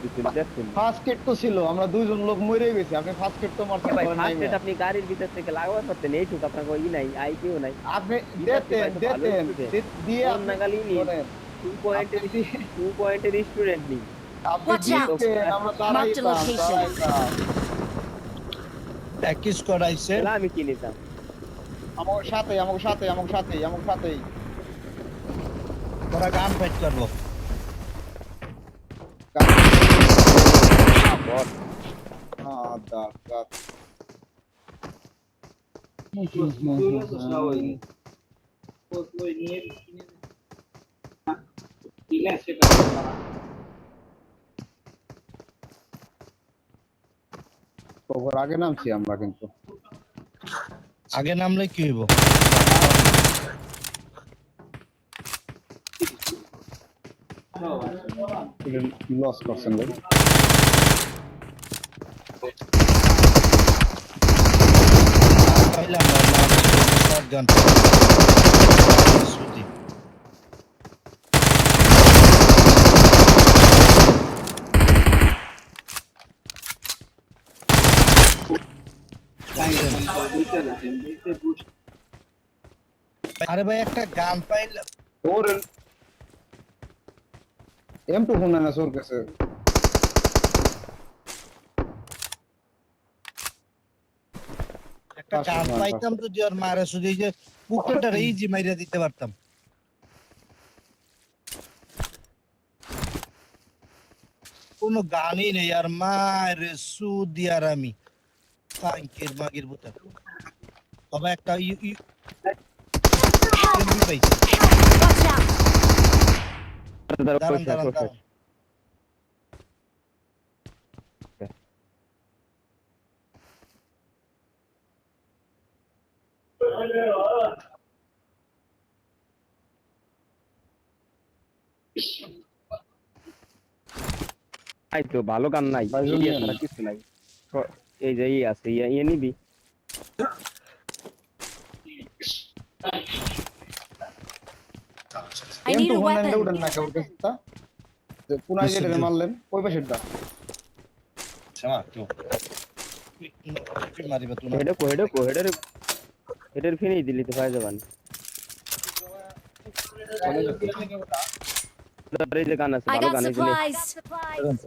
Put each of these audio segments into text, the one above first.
পিছনে দেখছেন? First aid তো ছিল, আমরা দুইজন লোক মরে গেছি, আপনি ফার্স্ট এড তো এ মারছেন ভাই পরে নাই ফার্স্ট মে। এড আপনি গাড়ির ভিতর থেকে লাগাবার পারতেন, এইটুকু আপনার ই নাই, আইকিউ নাই। আপনি বিদ্যার্থী দিতেন ভাই তো ভালো দিতেন স্টুডেন্ট, দিয়ে কোন আপনি নাগালি নি শোনেন, টু আপনি পয়েন্টের দিয়ে, 2 পয়েন্টের স্টুডেন্ট নি। আপনি Watch ও তো out! দিতেন আমরা Marked a দাঁড়াইতাম location. দাঁড়াইতাম। প্র্যাকটিস করাইছে। তাহলে আমি কি নিতাম? আমার সাথে আমার সাথে আমার সাথে আমার সাথেই ওরা গান ফাইট করবো। বট। দা দা খবর আগে নামছি আমরা কিন্তু আগে নামলে কি হইব? লস করছেন ভাই। পাইলাম না গান। সুজি আরে ভাই একটা গান পাইলাম। ওর M2 ফোন না সোর কাছে। একটা গান পাইতাম যদি আর মারে শুধু এই যে পুকুরটা ইজি মাইরা দিতে পারতাম। কোনো গানই নেই আর মারে সুদি আর আমি কাঙ্কির মাগির বুতা। তবে একটা এমবি পাইছি। Watch out! দাঁড়ান দাঁড়ান দাঁড়ান। এই তো ভালো গান নাই, ভাই ইয়ে শুনিয়েন। ছাড়া কিছু নাই। এই যে ই আছে, ইয়ে নিবি। I need M2 a phone না weapon. উঠেন না কেউ কাছে তা যে পুনাই যেটা মারলেন ওই পাশেরটা সামা তো মারিবা তুই না। হেডের ফিনিশ দিলি তো পাই যাবান। এই যে গান আছে, I ভালো got গান এই জন্য। supplies.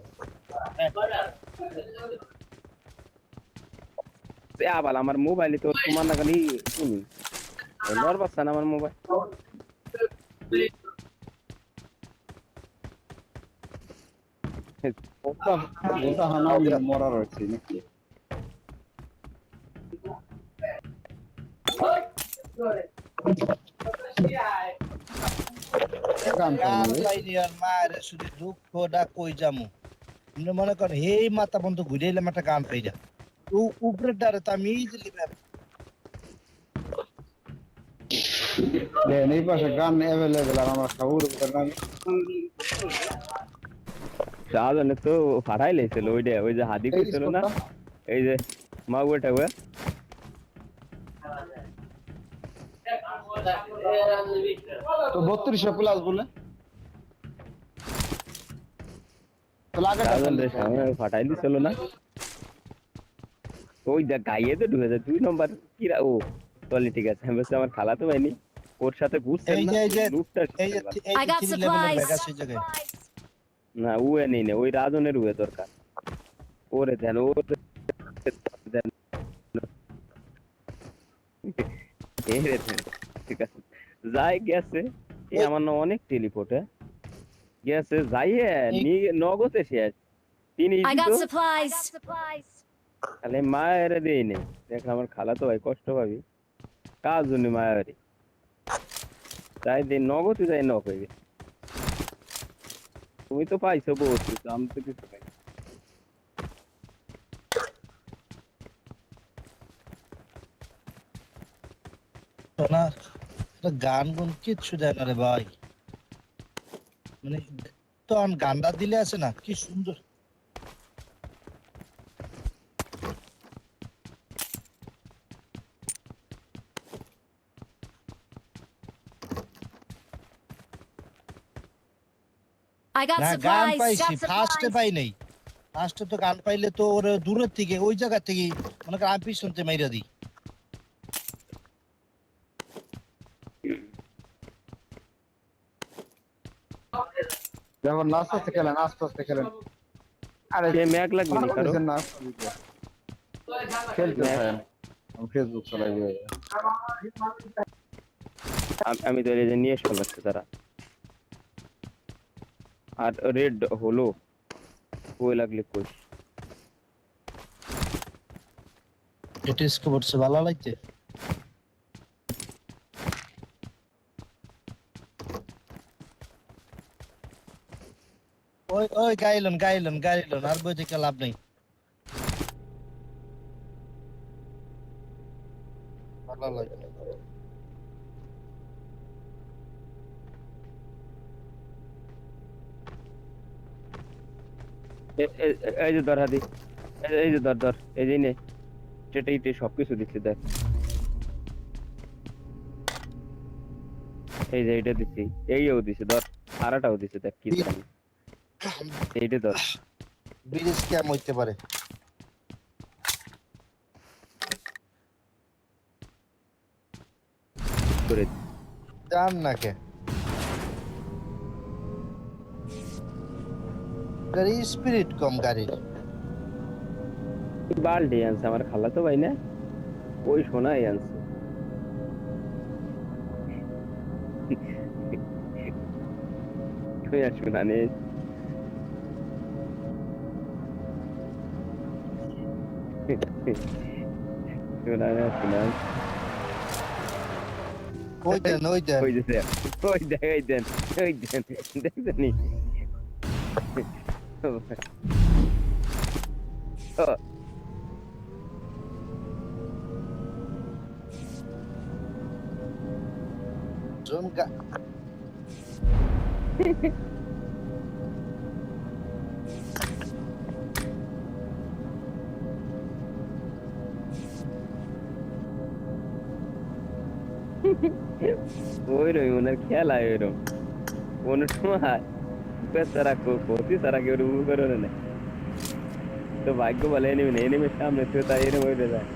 আবার আমার মোবাইলে তো তোমার না খালি শুনি লড় বাচ্চা না আমার মোবাইল। ওটা ওটা হানা মরা রয়েছে নাকি গান গান পাইনি পাইনি আর মারে শুধু দুঃখটা কই যামু। আমরা মনে করেন হেই মাথা বন্ধ ঘুরে এলাম একটা গান পাই যা উপরের দ্বারে তো আমি ইজিলি দেন এই পাশে গান অ্যাভেলেবেল আর আমার খাবার গান শাহজাহানে তো ফাটাই লেছিল ওইটা, ওই যে হাদি এই ছিল না, স্পটটা এই যে মাগুয়াটা ওয়া তো 3200 প্লাস বলে তো লাগাটা শাহজাহানের সামনে ফাটাই দিছিল না। ওই দেখ গাইয়ে তো ঢুকে যায় 2 নম্বর কিরা ও চলে, ঠিক আছে আমি বলছি আমার খালা তো হয়নি, ওর সাথে ঘুরছেন এই না যে এই যে লুটটা এই যে এই I যে got 3 লেভেলের supplies. ব্যাগ আছে এই জায়গায়। না উয়ে নেই না, ওই রাজনের উয়ে দরকার। ওরে দেন ওরে দেন এরে দেন, ঠিক আছে যাই গেছে। এ ওই আমার না অনেক টেলিপোর্ট গেছে যাইয়ে এই নগদে শেষ তিনি I দিত। got supplies. তাহলে মায়ের দেই নেই, দেখ আমার খালা তো ভাই কষ্ট পাবি কার জন্য মায়ের তাই দিন নগদে যাই নক হয়ে গেছে। তুমি তো পাইছো বহুত কিছু, আমি তো কিছু পাই। না এটা গান গুন কিচ্ছু দেয় না রে ভাই। মানে তো গানটা দিলে আছে না কি সুন্দর। I got না গান supplies. পাইছি, Got ফার্স্টে supplies. পাই নাই। ফার্স্টে তো গান পাইলে তো ওর দূরের থেকে ওই জায়গা থেকে মনে কর আমি পিছনতে মাইরা দিই। যখন আস্তে আস্তে খেলেন, আস্তে আস্তে খেলেন। আরে সে ম্যাক লাগবে মনে নি কারো করছেন না খেলতে ম্যাক থাকেন, আমি ফেসবুক চালাই। আমি তো এই যে নিয়ে এসে লাগছে তারা আর রেড হলো কই লাগলে কই এটা স্কোরছে ভালো লাগছে। ওই ওই গাইলন আর বই থেকে লাভ নেই। ভালো লাগে। এই যে ধর হাদি এই যে ধর এই যে নে সেটাই সবকিছু দিচ্ছি দেখ এই যে এইটা দিচ্ছি এইও দিছে ধর আরাটাও দিছে দেখ কি জানি এইটা ধর ব্রিজ স্ক্যাম হইতে পারে। করে জান না কে গাড়ি স্পিরিট কম গাড়ির। বালটি আনছে আমার খালা তো ভাই না ওই সোনাই আনছে তুই আর শোনা নেই শোনা না শোনা ওই দেন ওই যে ওই দেখাই দেন ওই দেন দেখছেনি জোন ওইরকম ওনার খেলা ওইরকম কোন সময় বেচারা ক্ষতি তারা কেউ রুমু করে না তো ভাগ্য বলে এনিমের সামনে তো তাই এরকম হয়ে যায়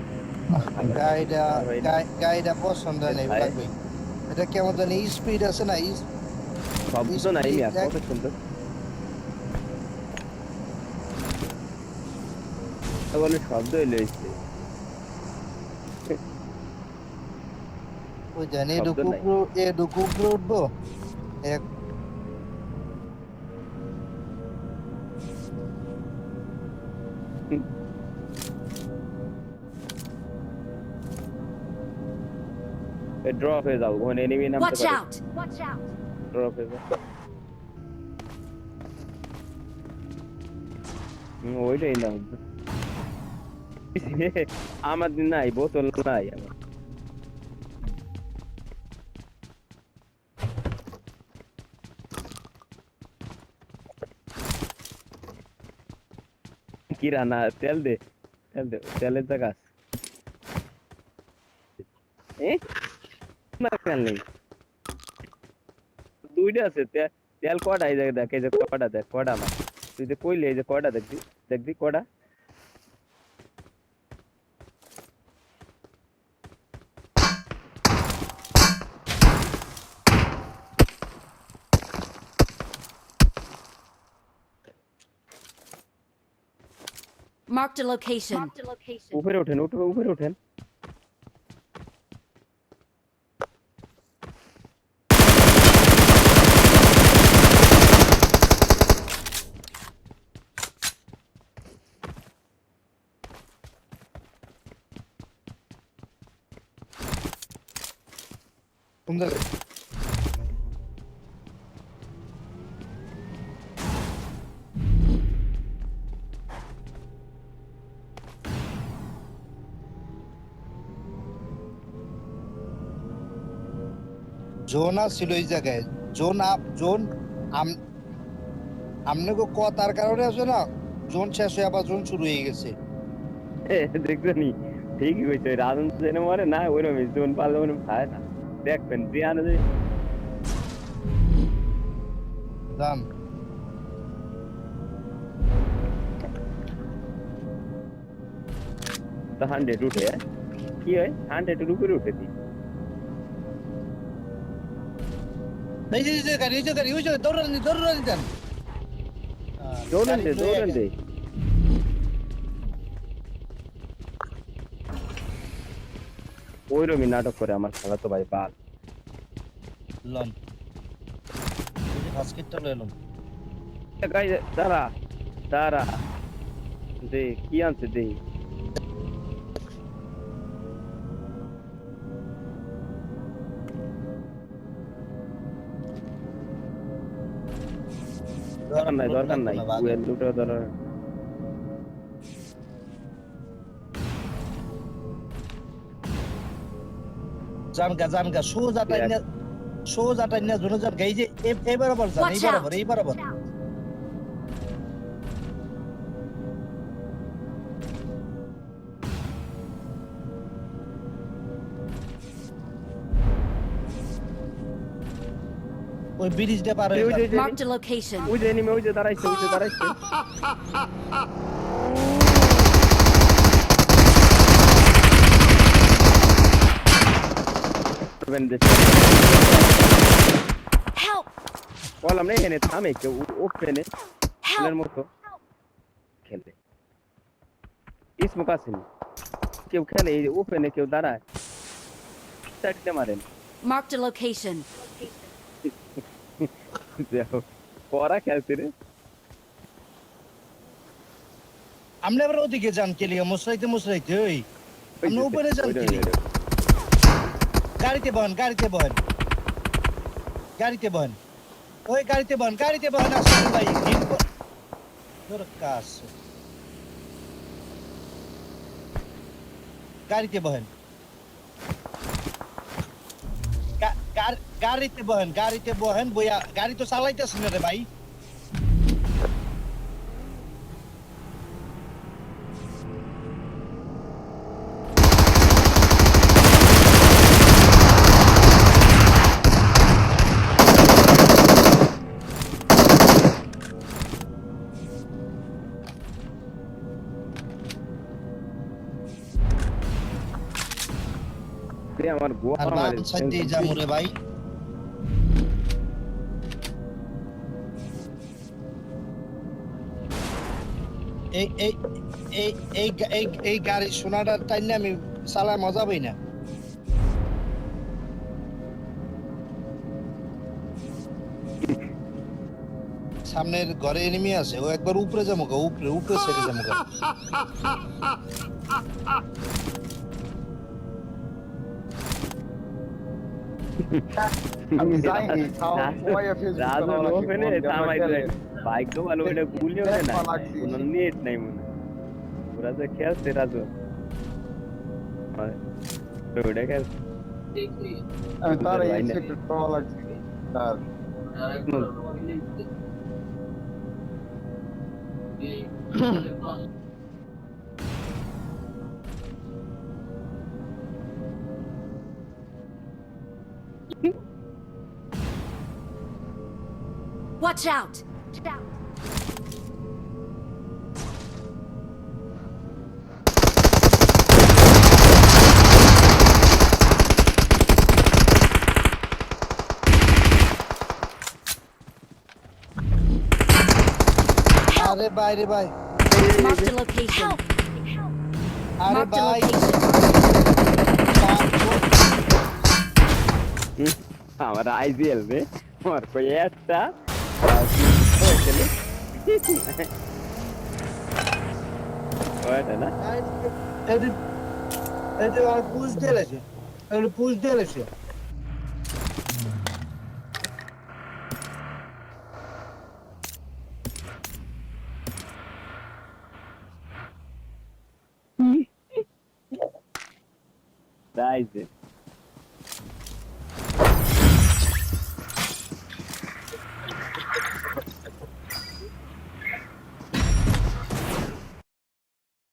গাড়িটা পছন্দ হয় না লাগবে। এটা কেমন জানি স্পিড আছে না শব্দ নাই কত সুন্দর বলে শব্দ এলো এসছে ওই জানি শব্দ নাই। এডুকু উঠবো এক ড্রপ হয়ে যাও ওখানে এনিমি নামতে Watch পারে out. Watch out. ড্রপ হয়ে যাও ওইটাই না আমার দিন নাই বোতল নাই আমার কি রান্না তেল দে তেলের জায়গা আছে না তেল নেই দুইটা আছে তেল কটা এই দেখ এই যে কটা দেখ কটা আমার তুই যে কইলে এই যে কটা দেখবি কটা Marked a location. উপরে ওঠেন উপরে ওঠেন কোন জায়গায় জোন ছিল এই জায়গায় জোন আমনে গো কথার কারণে আছে না জোন শেষ হয়ে আবার জোন শুরু হয়ে গেছে। দেখছেনি ঠিকই কইছে রাজন জেনে মরে না ওইরকম জোন পালে মনে খায় না দেখবেন জিয়ানো জান তো 100 উঠে কি হয় 100 এর উপরে উঠে দি এই যে গাড়ি ওই যে দৌড়ানি দেন দৌড়ান দে ওইরকমই নাটক করে আমার খালাতো ভাই বাল লন এই যে বাস্কেটটা লইলাম গাই দাঁড়া দে কি আনছে দে দরকার নাই ওয়েল লুটো দরকার জানগা সোজা টাইনা জোরে যান গাই যে এই বরাবর যান এই বরাবর ওই ব্রিজটা পার হয়ে যান Marked a location. ওই যে এনিমি ওই যে দাঁড়াইছে Help! বললাম না এখানে থামে কেউ ওপেনে খেলার মতো খেলে স্মোক আসেনি কেউ খেলে এই ওপেনে কেউ দাঁড়ায় সাইডে মারেন Marked a location. দেখো পড়া খেলছে রে আমরা আবার ওদিকে যান কে লিগা মুসরাইতে ওই আমরা উপরে যান কে লিগা গাড়িতে বহন ওই গাড়িতে বহন আসুন ভাই তোর কাজ গাড়িতে বহন গাড়িতে বহন বইয়া গাড়ি তো চালাইতেছেন রে ভাই আমার গোয়া আর বাম সাইড দিয়ে যাবো রে ভাই এই গাড়ি সোনাটার টাইনে আমি চালায় মজা পাই না সামনের ঘরে এনিমি আছে ও একবার উপরে যাবো উপরে সেরে যাবো আমি যাইনি তাও ওয়াই রাজু ওপেনে থামাই দে ভাগ্য ভালো এটা গুলিও না কোনো নেট নাই মনে ওরা যে খেলছে রাজু ওটা খেলছে আমি তার এই সেক্টর তো লাগছে তার Watch out! আরে ভাই Marked a location. আরে Marked a ভাই location. আমার আইজিএল রে আমার কই একটা ওটা না এটা আর পুশ দিয়েছে Nice.